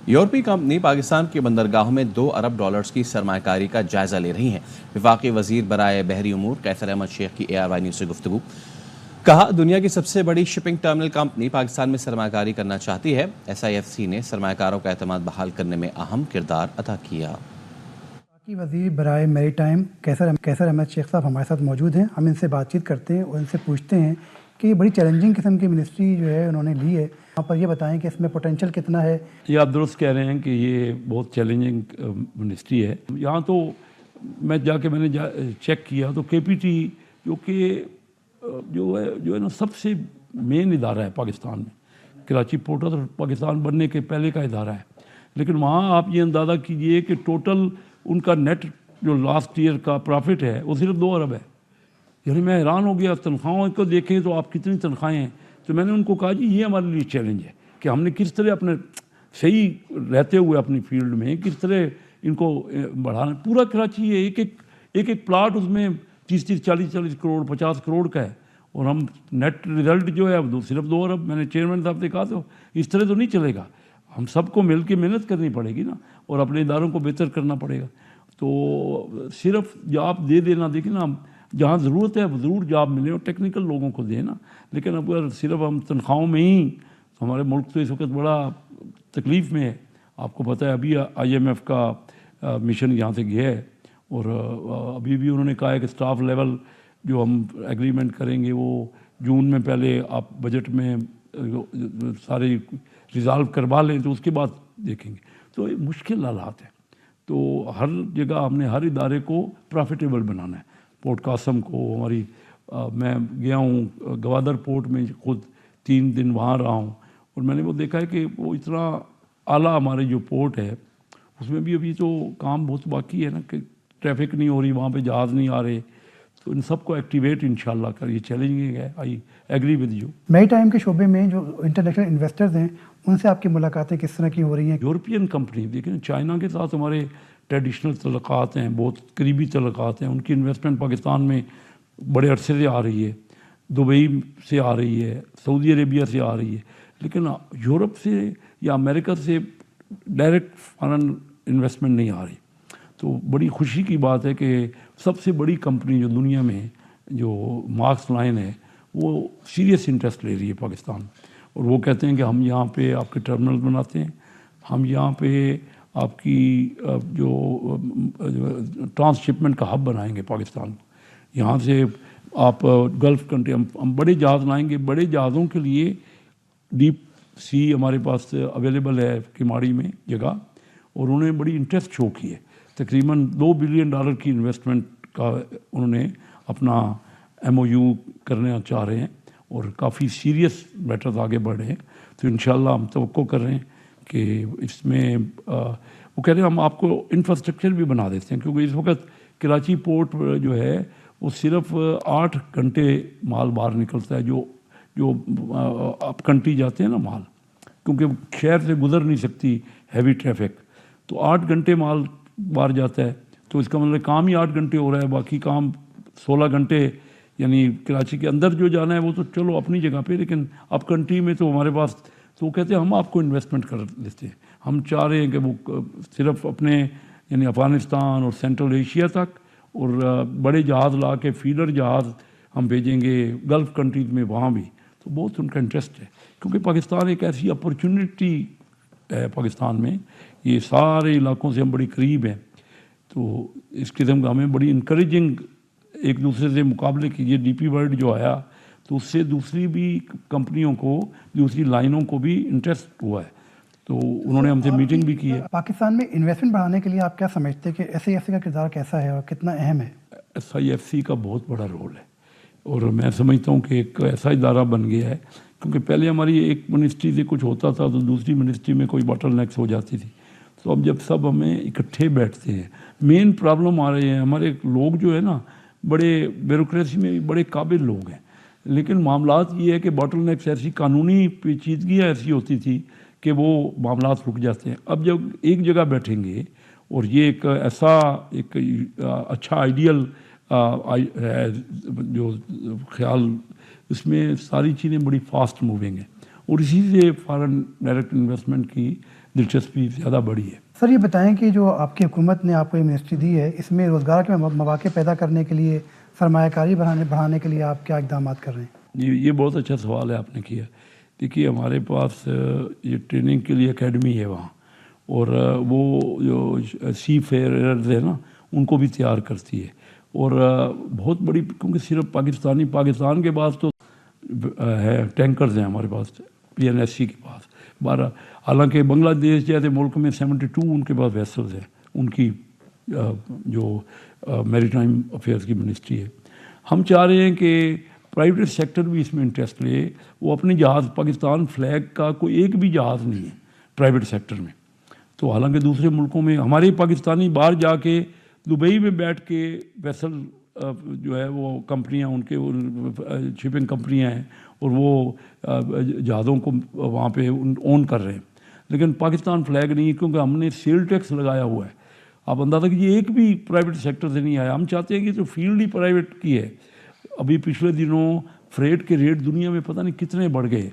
یورپی کمپنی پاکستان کی بندرگاہوں میں $2 ارب کی سرمایہ کاری کا جائزہ لے رہی ہیں۔ وفاقی وزیر برائے بحری امور قیصر احمد شیخ کی ARY نیوز سے گفتگو۔ کہا دنیا کی سب سے بڑی شپنگ ٹرمنل کمپنی پاکستان میں سرمایہ کاری کرنا چاہتی ہے۔ SIFC نے سرمایہ کاروں کا اعتماد بحال کرنے میں اہم کردار ادا کیا۔ وفاقی وزیر برائے میری ٹائم قیصر احمد شیخ صاحب ہمارے ساتھ موجود ہیں۔ ہم ان سے بات چیت کرتے ہیں اور ان سے پوچھتے ہیں کہ یہ بڑی چیلنجنگ قسم کی منسٹری جو ہے انہوں نے لی ہے، وہاں پر یہ بتائیں کہ اس میں پوٹینشیل کتنا ہے۔ یہ آپ درست کہہ رہے ہیں کہ یہ بہت چیلنجنگ منسٹری ہے۔ یہاں تو میں نے چیک کیا تو KPT جو کہ جو ہے نا سب سے مین ادارہ ہے پاکستان میں، کراچی پورٹ اور پاکستان بننے کے پہلے کا ادارہ ہے، لیکن وہاں آپ یہ اندازہ کیجئے کہ ٹوٹل ان کا نیٹ جو لاسٹ ایئر کا پرافٹ ہے وہ صرف 2 ارب ہے۔ یعنی میں حیران ہو گیا، تنخواہوں کو دیکھیں تو آپ کتنی تنخواہیں ہیں۔ تو میں نے ان کو کہا جی یہ ہمارے لیے چیلنج ہے کہ ہم نے کس طرح اپنے صحیح رہتے ہوئے اپنی فیلڈ میں کس طرح ان کو بڑھانا۔ پورا کراچی ہے، ایک پلاٹ اس میں 30 40 کروڑ 50 کروڑ کا ہے، اور ہم نیٹ ریزلٹ جو ہے وہ صرف 2 ارب۔ میں نے چیئرمین صاحب سے کہا تو اس طرح تو نہیں چلے گا، ہم سب کو مل کے محنت کرنی پڑے گی نا، اور اپنے اداروں کو بہتر کرنا پڑے گا۔ تو صرف جاب دے دینا، دیکھیں نا جہاں ضرورت ہے وہ ضرور جاب ملے اور ٹیکنیکل لوگوں کو دینا، لیکن اگر صرف ہم تنخواہوں میں ہی، ہمارے ملک تو اس وقت بڑا تکلیف میں ہے۔ آپ کو پتہ ہے ابھی IMF کا مشن یہاں سے گیا ہے، اور ابھی بھی انہوں نے کہا ہے کہ سٹاف لیول جو ہم ایگریمنٹ کریں گے وہ جون میں پہلے آپ بجٹ میں سارے ریزالو کروا لیں تو اس کے بعد دیکھیں گے۔ تو یہ مشکل حالات ہیں، تو ہر جگہ ہم نے ہر ادارے کو پروفیٹیبل بنانا ہے۔ پورٹ قاسم کو میں گیا ہوں گوادر پورٹ میں، خود 3 دن وہاں رہا ہوں، اور میں نے وہ دیکھا ہے کہ وہ اتنا اعلیٰ ہمارے جو پورٹ ہے اس میں بھی ابھی تو کام بہت باقی ہے نا، کہ ٹریفک نہیں ہو رہی، وہاں پہ جہاز نہیں آ رہے، تو ان سب کو ایکٹیویٹ انشاءاللہ کر، یہ چیلنجنگ ہے۔ I agree with you. میری ٹائم کے شعبے میں جو انٹرنیشنل انویسٹرز ہیں ان سے آپ کی ملاقاتیں کس طرح کی ہو رہی ہیں؟ یورپین کمپنی دیکھیں، چائنا کے ساتھ ہمارے ٹریڈیشنل تعلقات ہیں، بہت قریبی تعلقات ہیں، ان کی انویسٹمنٹ پاکستان میں بڑے عرصے سے آ رہی ہے، دبئی سے آ رہی ہے، سعودی عربیہ سے آ رہی ہے، لیکن یورپ سے یا امریکہ سے ڈائریکٹ فارن انویسٹمنٹ نہیں آ رہی۔ تو بڑی خوشی کی بات ہے کہ سب سے بڑی کمپنی جو دنیا میں جو مارکس لائن ہے وہ سیریس انٹرسٹ لے رہی ہے پاکستان، اور وہ کہتے ہیں کہ ہم یہاں پہ آپ کے ٹرمنل بناتے ہیں، ہم یہاں پہ آپ کی جو ٹرانس شپمنٹ کا ہب بنائیں گے پاکستان کو، یہاں سے آپ گلف کنٹری ہم بڑے جہاز لائیں گے۔ بڑے جہازوں کے لیے ڈیپ سی ہمارے پاس اویلیبل ہے کماڑی میں جگہ، اور انہوں نے بڑی انٹرسٹ شو کی ہے، تقریباً $2 بلین کی انویسٹمنٹ کا انہوں نے اپنا MOU کرنا چاہ رہے ہیں، اور کافی سیریس میٹرز آگے بڑھ رہے ہیں۔ تو انشاءاللہ ہم توقع کر رہے ہیں کہ اس میں وہ کہہ رہے ہیں ہم آپ کو انفراسٹرکچر بھی بنا دیتے ہیں، کیونکہ اس وقت کراچی پورٹ جو ہے وہ صرف 8 گھنٹے مال باہر نکلتا ہے، جو اپ کنٹری جاتے ہیں نا مال، کیونکہ شہر سے گزر نہیں سکتی ہیوی ٹریفک، تو 8 گھنٹے مال باہر جاتا ہے، تو اس کا مطلب کام ہی 8 گھنٹے ہو رہا ہے، باقی کام 16 گھنٹے یعنی کراچی کے اندر جو جانا ہے وہ تو چلو اپنی جگہ پہ، لیکن اپ کنٹری میں تو ہمارے پاس، تو وہ کہتے ہیں ہم آپ کو انویسٹمنٹ کر دیتے ہیں۔ ہم چاہ رہے ہیں کہ وہ صرف اپنے یعنی افغانستان اور سینٹرل ایشیا تک، اور بڑے جہاز لا کے فیڈر جہاز ہم بھیجیں گے گلف کنٹریز میں، وہاں بھی تو بہت ان کا انٹرسٹ ہے، کیونکہ پاکستان ایک ایسی اپرچونٹی ہے پاکستان میں، یہ سارے علاقوں سے ہم بڑی قریب ہیں، تو اس قسم کا ہمیں بڑی انکریجنگ ایک دوسرے سے مقابلے کیجیے۔ DP ورلڈ جو آیا تو اس سے دوسری بھی کمپنیوں کو، دوسری لائنوں کو بھی انٹرسٹ ہوا ہے، تو انہوں نے ہم سے میٹنگ بھی کی ہے۔ پاکستان میں انویسٹمنٹ بڑھانے کے لیے آپ کیا سمجھتے ہیں کہ SIFC کا کردار کیسا ہے اور کتنا اہم ہے؟ SIFC کا بہت بڑا رول ہے، اور میں سمجھتا ہوں کہ ایک ایسا ادارہ بن گیا ہے، کیونکہ پہلے ہماری ایک منسٹری سے کچھ ہوتا تھا تو دوسری منسٹری میں کوئی باٹل نیکس ہو جاتی تھی، تو اب جب سب ہمیں اکٹھے بیٹھتے ہیں، مین پرابلم آ رہے ہیں ہمارے لوگ جو ہے نا، بڑے بیوروکریسی میں بھی بڑے قابل لوگ ہیں، لیکن معاملات یہ ہے کہ باٹل نیکس ایسی قانونی پیچیدگیاں ایسی ہوتی تھی کہ وہ معاملات رک جاتے ہیں۔ اب جب ایک جگہ بیٹھیں گے، اور یہ ایک ایسا ایک اچھا آئیڈیل ہے جو خیال، اس میں ساری چیزیں بڑی فاسٹ موونگ ہیں، اور اسی سے فارن ڈائریکٹ انویسٹمنٹ کی دلچسپی زیادہ بڑھی ہے۔ سر یہ بتائیں کہ جو آپ کی حکومت نے آپ کو یہ منسٹری دی ہے، اس میں روزگار کے مواقع پیدا کرنے کے لیے، سرمایہ کاری بڑھانے کے لیے آپ کیا اقدامات کر رہے ہیں؟ جی یہ بہت اچھا سوال ہے آپ نے کیا۔ دیکھیے ہمارے پاس یہ ٹریننگ کے لیے اکیڈمی ہے وہاں، اور وہ جو سی فیئرز ہے نا ان کو بھی تیار کرتی ہے، اور بہت بڑی، کیونکہ صرف پاکستان کے پاس تو ہے ٹینکرز ہیں ہمارے پاس PNSC کے پاس، حالانکہ بنگلہ دیش جیسے ملک میں 72 ان کے پاس ویسلز ہیں، ان کی جو میری ٹائم افیئرس کی منسٹری ہے۔ ہم چاہ رہے ہیں کہ پرائیویٹ سیکٹر بھی اس میں انٹرسٹ لے۔ وہ اپنے جہاز، پاکستان فلیگ کا کوئی ایک بھی جہاز نہیں ہے پرائیویٹ سیکٹر میں، تو حالانکہ دوسرے ملکوں میں ہمارے پاکستانی باہر جا کے دبئی میں بیٹھ کے ویسل جو ہے وہ کمپنیاں، ان کے شپنگ کمپنیاں ہیں، اور وہ جہازوں کو وہاں پہ اون کر رہے ہیں، لیکن پاکستان فلیگ نہیں ہے، کیونکہ ہم نے سیل ٹیکس لگایا ہوا ہے۔ آپ اندازہ کیجیے ایک بھی پرائیویٹ سیکٹر سے نہیں آیا۔ ہم چاہتے ہیں کہ جو فیلڈ ہی پرائیویٹ کی ہے۔ ابھی پچھلے دنوں فریٹ کے ریٹ دنیا میں پتہ نہیں کتنے بڑھ گئے،